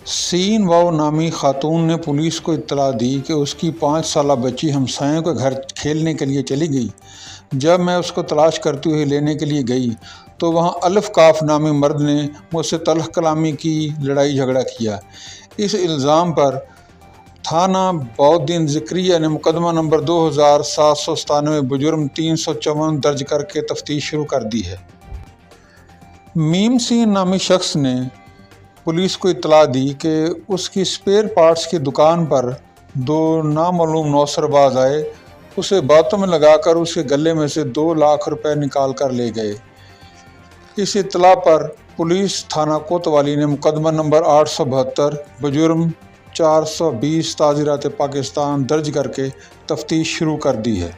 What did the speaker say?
Scene wow नामी खातून ने police को इत्तला दी कि उसकी 5 साला बच्ची हमसायों के घर खेलने के लिए चली गई। जब मैं उसको तलाश करते हुए लेने के लिए गई तो वहाँ अल्फ काफ नामी मर्द ने मुझसे तल्ख कलामी की, लड़ाई झगड़ा किया। इस इल्ज़ाम पर थाना बहाउद्दीन ज़िक्रिया ने मुकदमा नंबर 2797 बजुर्म 354 दर्ज करके तफ्तीश शुरू कर दी है। मीम सिंह नामी शख्स ने पुलिस को इत्तला दी कि उसकी स्पेयर पार्ट्स की दुकान पर 2 नामालूम नौसरबाज आए, उसे बातों में लगाकर उसके गले में से 2 लाख रुपए निकाल कर ले गए। इस इत्तला पर पुलिस थाना कोतवाली ने मुकदमा नंबर 872 बजुर्म 420 ताज़ीरात पाकिस्तान दर्ज करके तफ्तीश शुरू कर दी है।